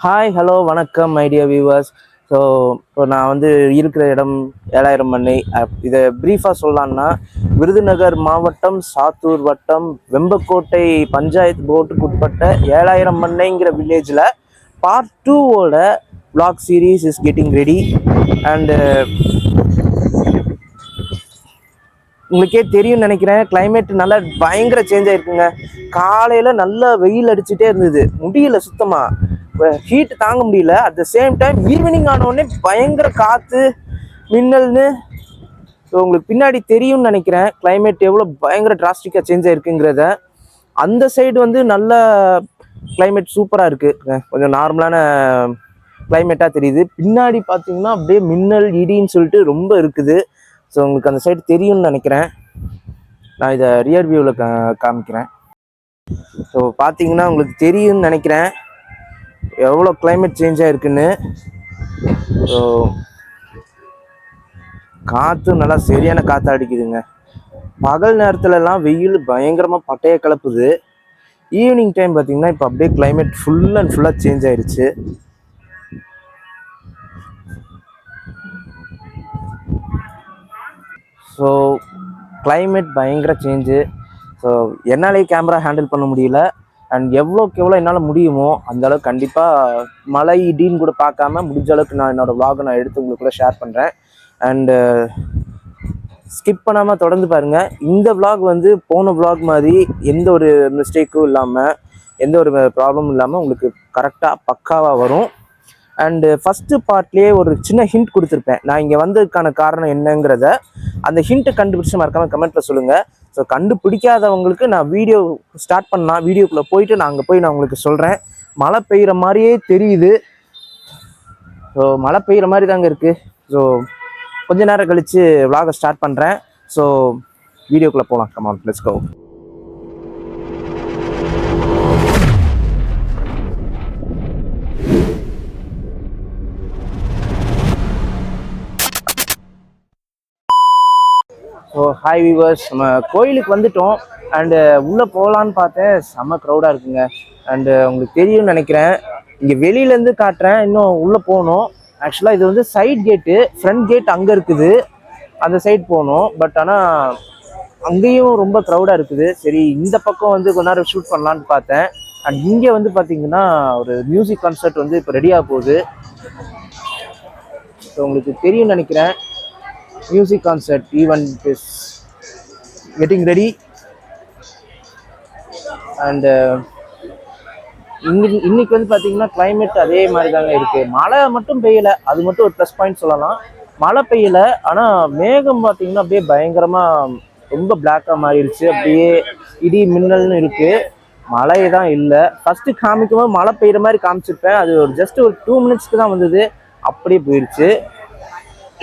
Hi hello வணக்கம் my dear viewers. So இப்போ நான் வந்து இருக்கிற இடம் 7000 மண்ணை. இதை ப்ரீஃபாக சொல்லலான்னா, விருதுநகர் மாவட்டம் சாத்தூர் வட்டம் வெம்பக்கோட்டை பஞ்சாயத்து போர்டுக்கு உட்பட்ட 7000 மண்ணைங்கிற வில்லேஜில் பார்ட் 2வோட vlog series is getting ready. And உங்களுக்கே தெரியும்னு நினைக்கிறேன், கிளைமேட் நல்லா பயங்கர சேஞ்ச் ஆகிருக்குங்க. காலையில் நல்லா வெயில் அடிச்சுட்டே இருந்தது, முடியல சுத்தமாக, ஹீட் தாங்க முடியல. At the same time evening ஆனோடனே பயங்கர காற்று மின்னல்னு. ஸோ உங்களுக்கு பின்னாடி தெரியும்னு நினைக்கிறேன் கிளைமேட் எவ்வளோ பயங்கர டிராஸ்டிக்காக சேஞ்ச் ஆகிருக்குங்கிறத. அந்த சைடு வந்து நல்ல கிளைமேட் சூப்பராக இருக்குது, கொஞ்சம் நார்மலான கிளைமேட்டாக தெரியுது. பின்னாடி பார்த்தீங்கன்னா அப்படியே மின்னல் இடின்னு சொல்லிட்டு ரொம்ப இருக்குது. ஸோ உங்களுக்கு அந்த சைடு தெரியும்னு நினைக்கிறேன். நான் இதை ரியர் வியூவில் காமிக்கிறேன். ஸோ பார்த்தீங்கன்னா உங்களுக்கு தெரியும்னு நினைக்கிறேன் எவ்வளோ கிளைமேட் சேஞ்ச் ஆகிருக்குன்னு. ஸோ காற்று நல்லா சரியான காற்று அடிக்குதுங்க. பகல் நேரத்துலலாம் வெயில் பயங்கரமாக பட்டையை கிளப்புது. ஈவினிங் டைம் பார்த்தீங்கன்னா இப்போ அப்படியே கிளைமேட் ஃபுல் அண்ட் ஃபுல்லாக சேஞ்ச் ஆயிடுச்சு. ஸோ கிளைமேட் பயங்கர சேஞ்சு. ஸோ என்னாலே கேமரா ஹேண்டில் பண்ண முடியல. அண்ட் எவ்வளோக்கு எவ்வளோ என்னால் முடியுமோ அந்தளவுக்கு கண்டிப்பாக மழை இடின்னு கூட பார்க்காம முடிஞ்ச அளவுக்கு நான் என்னோடய vlog நான் எடுத்து உங்களுக்கு கூட ஷேர் பண்ணுறேன். அண்டு ஸ்கிப் பண்ணாமல் தொடர்ந்து பாருங்கள். இந்த vlog வந்து போன vlog மாதிரி எந்த ஒரு மிஸ்டேக்கும் இல்லாமல், எந்த ஒரு ப்ராப்ளமும் இல்லாமல் உங்களுக்கு கரெக்டாக பக்காவாக வரும். அண்டு ஃபஸ்ட்டு பார்ட்லேயே ஒரு சின்ன ஹிண்ட் கொடுத்துருப்பேன், நான் இங்கே வந்ததுக்கான காரணம் என்னங்கிறத. அந்த ஹிண்ட்டை கண்டுபிடிச்சி மறக்காமல் கமெண்ட்டில் சொல்லுங்கள். ஸோ கண்டுபிடிக்காதவங்களுக்கு நான் வீடியோ ஸ்டார்ட் பண்ணால் வீடியோக்குள்ளே போயிட்டு நான் அங்கே போய் நான் உங்களுக்கு சொல்கிறேன். மழை பெய்கிற மாதிரியே தெரியுது. ஸோ மழை பெய்கிற மாதிரி தாங்க இருக்குது. ஸோ கொஞ்ச நேரம் கழித்து vlog ஸ்டார்ட் பண்ணுறேன். ஸோ வீடியோக்குள்ளே போகலாம். Come on, let's go. So hi viewers, நம்ம கோயிலுக்கு வந்துட்டோம். அண்டு உள்ளே போகலான்னு பார்த்தேன், செம்ம க்ரௌடாக இருக்குங்க. அண்டு உங்களுக்கு தெரியும்னு நினைக்கிறேன், இங்கே வெளியிலேருந்து காட்டுறேன், இன்னும் உள்ளே போகணும். ஆக்சுவலாக இது வந்து சைட் கேட்டு, ஃப்ரண்ட் கேட் அங்கே இருக்குது, அந்த சைட் போகணும். பட் ஆனால் அங்கேயும் ரொம்ப க்ரௌடாக இருக்குது. சரி இந்த பக்கம் வந்து கொஞ்ச நேரம் ஷூட் பண்ணலான்னு பார்த்தேன். அண்ட் இங்கே வந்து பார்த்தீங்கன்னா ஒரு மியூசிக் கான்சர்ட் வந்து இப்போ ரெடியாக போகுது. ஸோ உங்களுக்கு தெரியும்னு நினைக்கிறேன், music concert event is getting ready. And இன்னைக்கு வந்து பார்த்தீங்கன்னா கிளைமேட் அதே மாதிரி தாங்க இருக்குது. மழை மட்டும் பெய்யலை, அது மட்டும் ஒரு ப்ளஸ் பாயிண்ட் சொல்லலாம். மழை பெய்யலை, ஆனால் மேகம் பார்த்தீங்கன்னா அப்படியே பயங்கரமாக ரொம்ப பிளாக்காக மாறிடுச்சு. அப்படியே இடி மின்னல்னு இருக்குது, மழை தான் இல்லை. ஃபஸ்ட்டு காமிக்கும் போது மழை பெய்கிற மாதிரி காமிச்சிருப்பேன், அது ஒரு ஜஸ்ட் ஒரு 2 மினிட்ஸ்க்கு தான் வந்தது, அப்படியே போயிடுச்சு.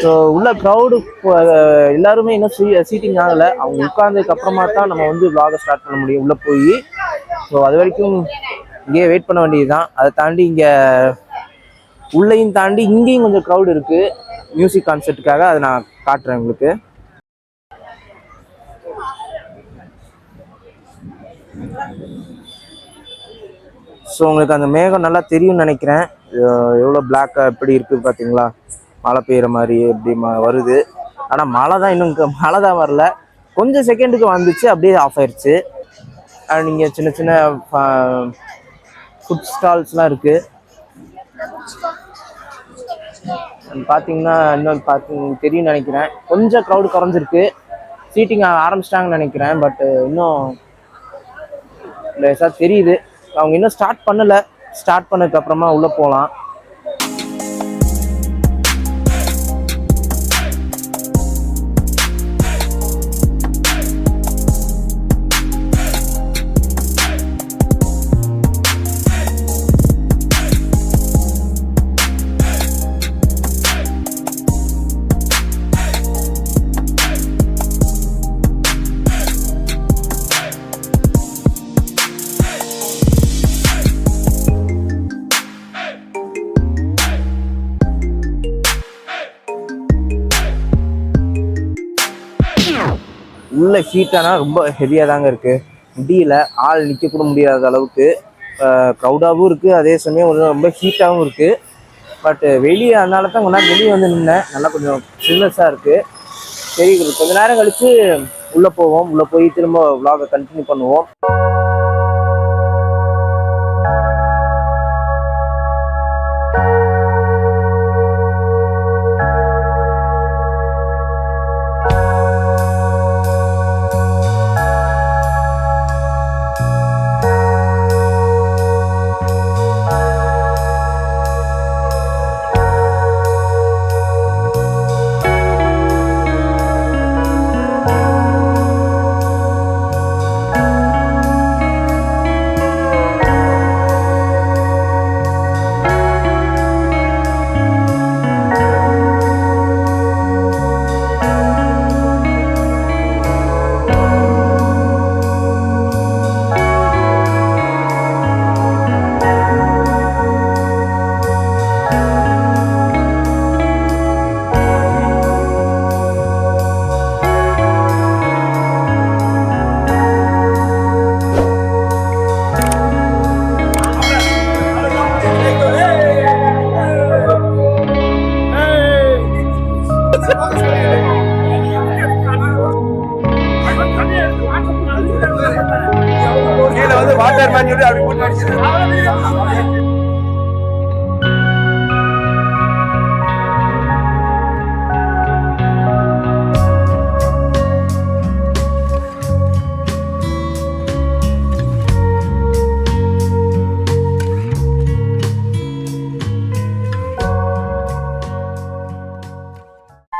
ஸோ உள்ள க்ரௌடு எல்லாருமே இன்னும் சீட்டிங் ஆகலை. அவங்க உட்கார்ந்ததுக்கு அப்புறமா தான் நம்ம வந்து vlog ஸ்டார்ட் பண்ண முடியும் உள்ளே போய். ஸோ அது வரைக்கும் இங்கேயே வெயிட் பண்ண வேண்டியது தான். அதை தாண்டி இங்கே உள்ளேயும் தாண்டி இங்கேயும் கொஞ்சம் க்ரௌடு இருக்குது மியூசிக் கான்சர்ட்டுக்காக. அதை நான் காட்டுறேன் உங்களுக்கு. ஸோ உங்களுக்கு அந்த மேகம் நல்லா தெரியும்னு நினைக்கிறேன், எவ்வளோ பிளாக்காக எப்படி இருக்குது பார்த்தீங்களா, மழை பெய்கிற மாதிரி எப்படி வருது. ஆனால் மழை தான் இன்னும் மழை தான் வரல, கொஞ்சம் செகண்டுக்கு வந்துச்சு அப்படியே ஆஃப் ஆயிடுச்சு. அண்ட் இங்கே சின்ன சின்ன ஃபுட் ஸ்டால்ஸ்லாம் இருக்குது. பார்த்தீங்கன்னா இன்னும் தெரியும்னு நினைக்கிறேன், கொஞ்சம் க்ரௌடு குறைஞ்சிருக்கு, சீட்டிங் ஆரம்பிச்சிட்டாங்கன்னு நினைக்கிறேன். பட் இன்னும் லேசாக தெரியுது, அவங்க இன்னும் ஸ்டார்ட் பண்ணலை. ஸ்டார்ட் பண்ணதுக்கப்புறமா உள்ளே போகலாம். உள்ள ஹீட்டானா ரொம்ப ஹெவியாக தாங்க இருக்குது, முடியல, ஆள் நிற்க கூட முடியாத அளவுக்கு. க்ரௌடாகவும் இருக்குது, அதே சமயம் ரொம்ப ஹீட்டாகவும் இருக்குது. பட் வெளியே அதனால தான் கொஞ்ச நேரம் வெளியே வந்து நின்னேன். நல்லா கொஞ்சம் சில்னஸாக இருக்குது. சரி கொஞ்ச நேரம் கழித்து உள்ளே போவோம். உள்ளே போய் திரும்ப vlog கண்டினியூ பண்ணுவோம்.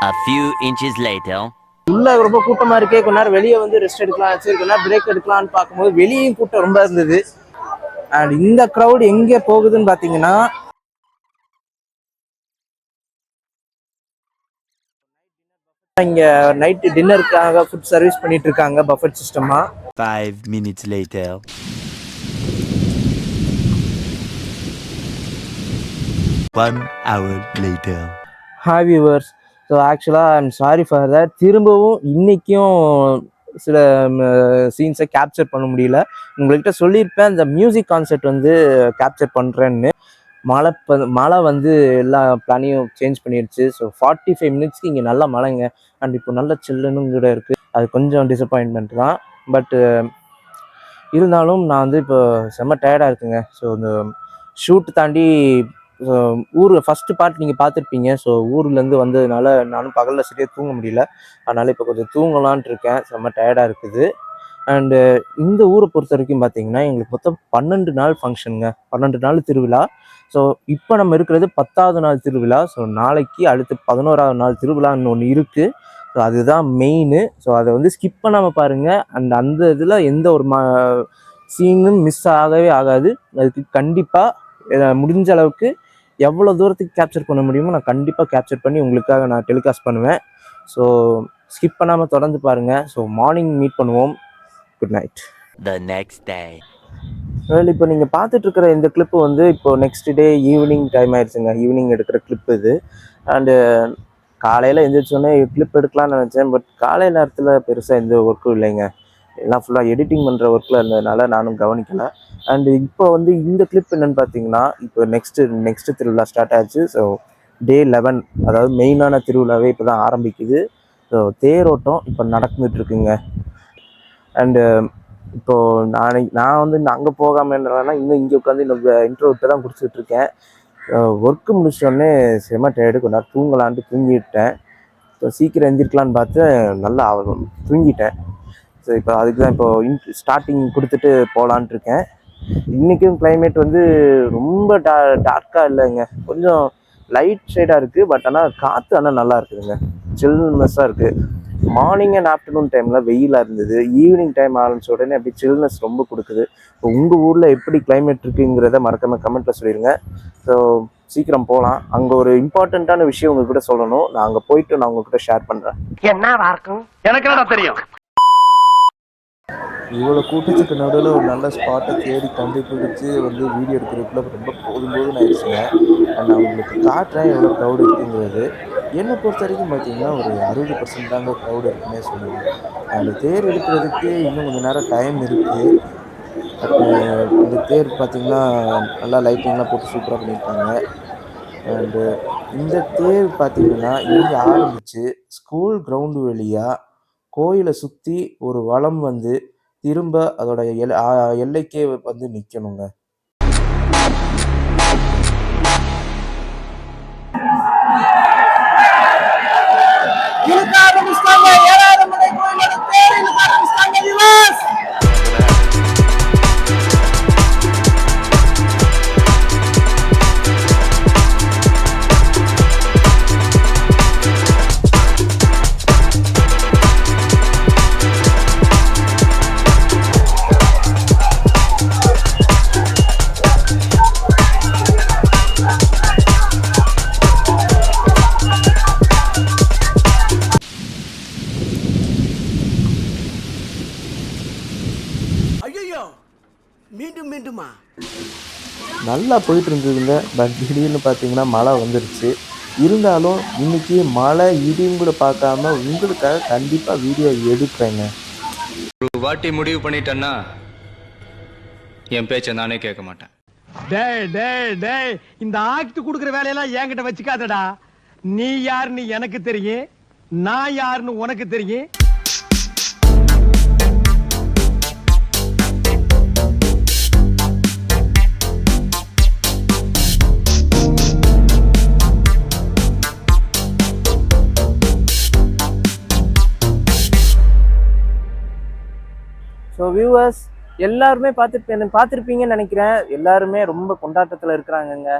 A few inches later. உள்ள ரொம்ப கூட்டமா இருக்கே. கொஞ்ச நேரம் வெளியே வந்து ரெஸ்ட் எடுக்கலாம், சரி கொஞ்ச நேரம் பிரேக் எடுக்கலாம்னு பார்க்கும்போது வெளியும் கூட்டம் ரொம்ப இருந்தது. அண்ட் இந்த க்ரௌட் எங்கே போகுதுன்னு பார்த்தீங்கன்னா, இங்க நைட் டின்னருக்காக ஃபுட் சர்வீஸ் பண்ணிட்டு இருக்காங்க பஃபெட் சிஸ்டமா. 5 minutes later. 1 hour later. Hi viewers. So ஆக்சுவலாக ஐம் சாரி ஃபார் தட். திரும்பவும் இன்றைக்கும் சில சீன்ஸை கேப்சர் பண்ண முடியல. உங்கள்கிட்ட சொல்லியிருப்பேன் இந்த மியூசிக் கான்செர்ட் வந்து கேப்சர் பண்ணுறேன்னு. மழை வந்து எல்லா பிளானையும் சேஞ்ச் பண்ணிடுச்சு. ஸோ 45 மினிட்ஸ்க்கு இங்கே நல்ல மழைங்க. அண்ட் இப்போ நல்ல சில்லுன்னு கூட இருக்குது. அது கொஞ்சம் டிசப்பாயின்மெண்ட் தான். பட்டு இருந்தாலும் நான் வந்து இப்போ செம்ம டயர்டாக இருக்குங்க. ஸோ இந்த ஷூட் தாண்டி ஊர் ஃபஸ்ட்டு பார்ட் நீங்கள் பார்த்துருப்பீங்க. ஸோ ஊர்லேருந்து வந்ததுனால நானும் பகலில் சரியாக தூங்க முடியல. அதனால் இப்போ கொஞ்சம் தூங்கலான்ட்டு இருக்கேன். செம்ம டயர்டாக இருக்குது. அண்டு இந்த ஊரை பொறுத்த வரைக்கும் பார்த்தீங்கன்னா எங்களுக்கு மொத்தம் 12 நாள் ஃபங்க்ஷனுங்க. 12 நாள் திருவிழா. ஸோ இப்போ நம்ம இருக்கிறது 10வது நாள் திருவிழா. ஸோ நாளைக்கு அடுத்து 11வது நாள் திருவிழான்னு ஒன்று இருக்குது. ஸோ அதுதான் மெயின். ஸோ அதை வந்து ஸ்கிப் பண்ணாமல் பாருங்கள். அண்ட் அந்த இதில் எந்த ஒரு சீனும் மிஸ் ஆகவே ஆகாது. அதுக்கு கண்டிப்பாக முடிஞ்ச அளவுக்கு எவ்வளோ தூரத்துக்கு கேப்சர் பண்ண முடியுமோ நான் கண்டிப்பாக கேப்சர் பண்ணி உங்களுக்காக நான் டெலிகாஸ்ட் பண்ணுவேன். ஸோ ஸ்கிப் பண்ணாமல் தொடர்ந்து பாருங்கள். ஸோ மார்னிங் மீட் பண்ணுவோம். Good night. The next day. இப்போ நீங்கள் பார்த்துட்ருக்கிற இந்த கிளிப்பு வந்து இப்போது நெக்ஸ்ட் டே ஈவினிங் டைம் ஆயிடுச்சுங்க. ஈவினிங் எடுக்கிற கிளிப்பு இது. அண்டு காலையில் எழுந்திரிச்சோடனே கிளிப் எடுக்கலாம்னு நினச்சேன். பட் காலை நேரத்தில் பெருசாக எந்த ஒர்க்கும் இல்லைங்க. எல்லாம் ஃபுல்லாக எடிட்டிங் பண்ணுற ஒர்க்கில் இருந்ததுனால நானும் கவனிக்கலை. அண்டு இப்போ வந்து இந்த கிளிப் என்னென்னு பார்த்தீங்கன்னா, இப்போ நெக்ஸ்ட்டு திருவிழா ஸ்டார்ட் ஆச்சு. ஸோ டே 11, அதாவது மெயினான திருவிழாவே இப்போ தான் ஆரம்பிக்குது. ஸோ தேரோட்டம் இப்போ நடந்துகிட்ருக்குங்க. அண்டு இப்போது நான் வந்து அங்கே போகாமல் என்னன்னா இன்னும் இங்கே உட்காந்து இந்த இன்ட்ரோவிட்ட தான் குடிச்சிட்ருக்கேன். ஒர்க்கு முடிச்சோடனே செம்ம டயர்டு. கொஞ்ச நேரம் தூங்கலான்ட்டு தூங்கிட்டேன். ஸோ சீக்கிரம் எழுந்திரிக்கலான்னு பார்த்து நல்லா தூங்கிட்டேன். ஸோ இப்போ அதுக்கு தான் இப்போது ஸ்டார்டிங் கொடுத்துட்டு போகலான்ட்டு இருக்கேன். இன்றைக்கும் கிளைமேட் வந்து ரொம்ப டார்க்காக இல்லைங்க. கொஞ்சம் லைட் ஷேடாக இருக்குது. பட் ஆனால் காற்று ஆனால் நல்லா இருக்குதுங்க. சில்னஸ்ஸாக இருக்குது. மார்னிங் அண்ட் ஆஃப்டர்நூன் டைமில் வெயிலாக இருந்தது. ஈவினிங் டைம் ஆரம்பிச்ச உடனே அப்படி சில்னஸ் ரொம்ப கொடுக்குது. இப்போ உங்கள் ஊரில் எப்படி கிளைமேட் இருக்குங்கிறத மறக்காமல் கமெண்ட்டில் சொல்லிடுங்க. ஸோ சீக்கிரம் போகலாம். அங்கே ஒரு இம்பார்ட்டண்ட்டான விஷயம் உங்ககிட்ட சொல்லணும். நான் அங்கே போயிட்டு நான் உங்ககிட்ட ஷேர் பண்ணுறேன். என்னவா இருக்கும் எனக்கு என்ன தெரியும். இவ்வளோ கூட்டத்துக்கு நடுவில் ஒரு நல்ல ஸ்பாட்டை தேடி கண்டுபிடிச்சி வந்து வீடியோ எடுக்கிறதுக்குள்ள ரொம்ப போதும் ஆயிடுச்சுங்க. நான் உங்களுக்கு காட்டுறேன் எவ்வளோ க்ரௌடு இருக்குங்கிறது. என்னை பொறுத்த வரைக்கும் பார்த்தீங்கன்னா ஒரு 60% தாங்க க்ரௌடு இருக்குன்னே சொல்லுவேன். அந்த தேர் எடுக்கிறதுக்கு இன்னும் கொஞ்சம் நேரம் டைம் இருக்குது. இந்த தேர் பார்த்தீங்கன்னா நல்லா லைட்டிங்லாம் போட்டு சூப்பராக பண்ணியிருக்காங்க. அண்டு இந்த தேர் பார்த்தீங்கன்னா இங்கே ஆரம்பிச்சு ஸ்கூல் கிரவுண்டு வழியா கோயிலை சுற்றி ஒரு வலம் வந்து திரும்ப அதோட எல்லைக்கே வந்து நிற்கணுங்க. இழுக்க ஆரம்பிச்சிட்டாங்க. ஏழாவது மலை கோயிலோட தேர் இழுக்க ஆரம்பிச்சிட்டாங்க வியூவர்ஸ். நல்லா போயிட்டு இருந்ததுங்க. பட் திடீர்னு பார்த்தீங்கன்னா மழை வந்துருச்சு. இருந்தாலும் இன்னைக்கு மழை இடியும் கூட பார்க்காம உங்களுக்காக கண்டிப்பாக வீடியோ எடுப்பேங்க. ஒரு வாட்டி முடிவு பண்ணிட்டேன்னா என் பேச்சை நானே கேட்க மாட்டேன். டேய் டேய் டேய் இந்த ஆக்ட் குடுக்குற வேலையெல்லாம் என்கிட்ட வச்சுக்காதடா. நீ யாருன்னு எனக்கு தெரியும், நான் யாருன்னு உனக்கு தெரியும். ஸோ வியூவர்ஸ் எல்லாருமே பார்த்துருப்பீங்கன்னு நினைக்கிறேன். எல்லாருமே ரொம்ப கொண்டாட்டத்தில் இருக்கிறாங்கங்க.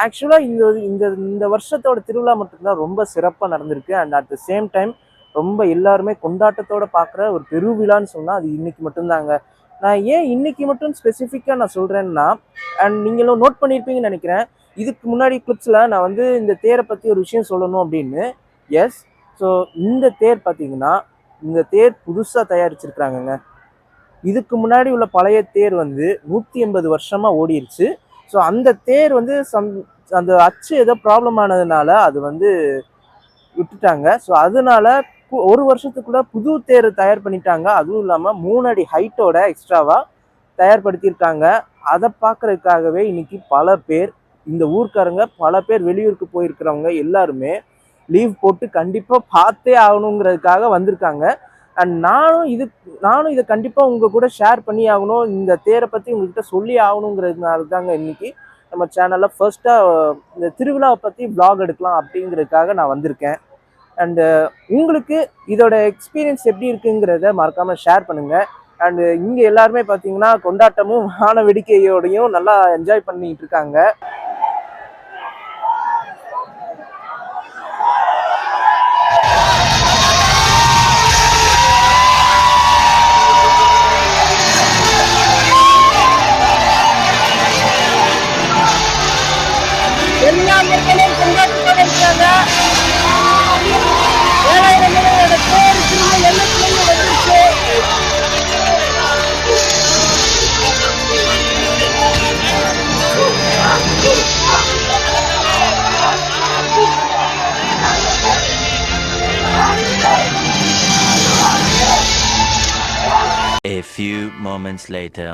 ஆக்சுவலாக இந்த இந்த இந்த வருஷத்தோட திருவிழா மட்டும்தான் ரொம்ப சிறப்பாக நடந்திருக்கு. And at the same time ரொம்ப எல்லாருமே கொண்டாட்டத்தோட பார்க்குற ஒரு பெருவிழான்னு சொன்னால் அது இன்னைக்கு மட்டும்தாங்க. நான் ஏன் இன்னைக்கு மட்டும் ஸ்பெசிஃபிக்காக நான் சொல்கிறேன்னா, அண்ட் நீங்களும் நோட் பண்ணியிருப்பீங்கன்னு நினைக்கிறேன். இதுக்கு முன்னாடி கிளிப்ஸில் நான் வந்து இந்த தேரை பற்றி ஒரு விஷயம் சொல்லணும் அப்படின்னு. எஸ், ஸோ இந்த தேர் பார்த்தீங்கன்னா இந்த தேர் புதுசாக தயாரிச்சிருக்கிறாங்கங்க. இதுக்கு முன்னாடி உள்ள பழைய தேர் வந்து 180 வருஷமாக ஓடிடுச்சு. ஸோ அந்த தேர் வந்து அந்த அச்சு ஏதோ ப்ராப்ளம் ஆனதுனால அது வந்து விட்டுட்டாங்க. ஸோ அதனால ஒரு வருஷத்துக்குள்ள புது தேர் தயார் பண்ணிட்டாங்க. அதுவும் இல்லாமல் 3 அடி ஹைட்டோட எக்ஸ்ட்ராவாக தயார்படுத்தியிருக்காங்க. அதை பார்க்கறதுக்காகவே இன்னைக்கு பல பேர் இந்த ஊர்க்காரங்க பல பேர் வெளியூருக்கு போயிருக்கிறவங்க எல்லாருமே லீவ் போட்டு கண்டிப்பாக பார்த்தே ஆகணுங்கிறதுக்காக வந்திருக்காங்க. அண்ட் நானும் இதை கண்டிப்பாக உங்கள் கூட ஷேர் பண்ணி ஆகணும், இந்த தேரை பற்றி உங்கள்கிட்ட சொல்லி ஆகணுங்கிறதுனால தாங்க இன்னைக்கு நம்ம சேனலில் ஃபர்ஸ்ட்டாக இந்த திருவிழாவை பற்றி vlog எடுக்கலாம் அப்படிங்கிறதுக்காக நான் வந்திருக்கேன். அண்டு உங்களுக்கு இதோட எக்ஸ்பீரியன்ஸ் எப்படி இருக்குங்கிறத மறக்காமல் ஷேர் பண்ணுங்கள். அண்டு இங்கே எல்லாருமே பார்த்தீங்கன்னா கொண்டாட்டமும் வான வேடிக்கையோடையும் நல்லா என்ஜாய் பண்ணிட்டு இருக்காங்க. எல்லா மக்களும் கொண்டாட்டத்தோட இருக்காங்க. 7000 மலையோட தேர் திரும்ப எல்லைக்குள்ள வந்துருச்சு. A few moments later.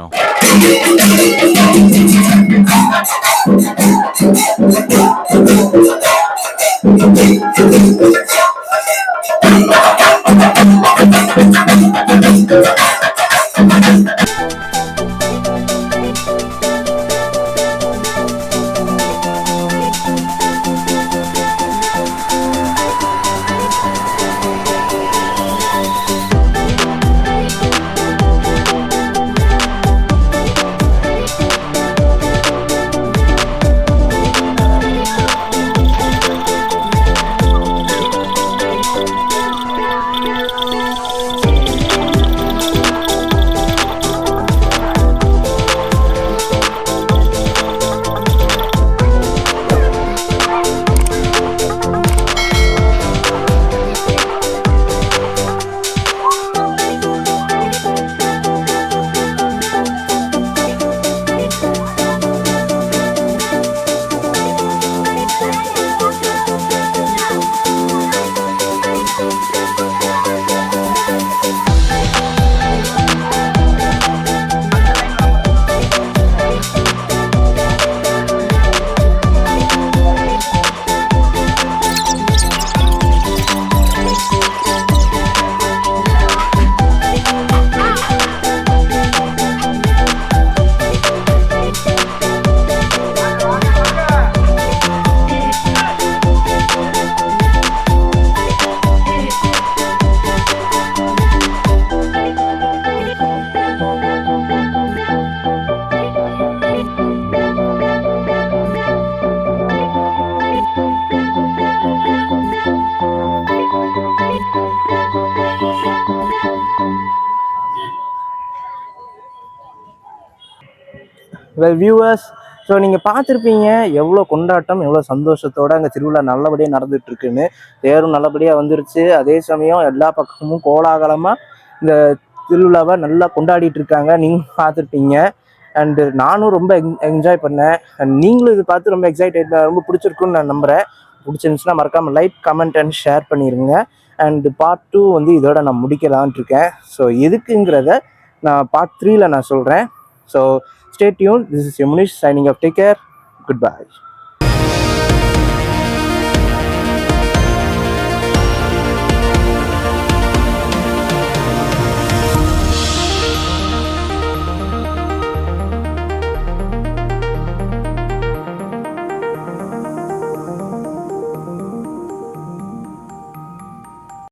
Viewers, so நீங்கள் பார்த்துருப்பீங்க எவ்வளோ கொண்டாட்டம், எவ்வளோ சந்தோஷத்தோடு அங்கே திருவிழா நல்லபடியாக நடந்துகிட்ருக்குன்னு. தேரும் நல்லபடியாக வந்துருச்சு. அதே சமயம் எல்லா பக்கமும் கோலாகலமாக இந்த திருவிழாவை நல்லா கொண்டாடிட்டு இருக்காங்க. நீங்கள் பார்த்துருப்பீங்க. அண்டு நானும் ரொம்ப என்ஜாய் பண்ணேன். அண்ட் நீங்களும் இது பார்த்து ரொம்ப எக்ஸைட்டட், ரொம்ப பிடிச்சிருக்குன்னு நான் நம்புகிறேன். பிடிச்சிருந்துச்சுன்னா மறக்காமல் லைக், கமெண்ட் அண்ட் ஷேர் பண்ணிடுங்க. அண்டு பார்ட் 2 வந்து இதோட நான் முடிக்கலான்ட்டு இருக்கேன். ஸோ எதுக்குங்கிறத நான் பார்ட் 3ல் நான் சொல்கிறேன். So stay tuned. This is Yamunish signing off. Take care. Goodbye.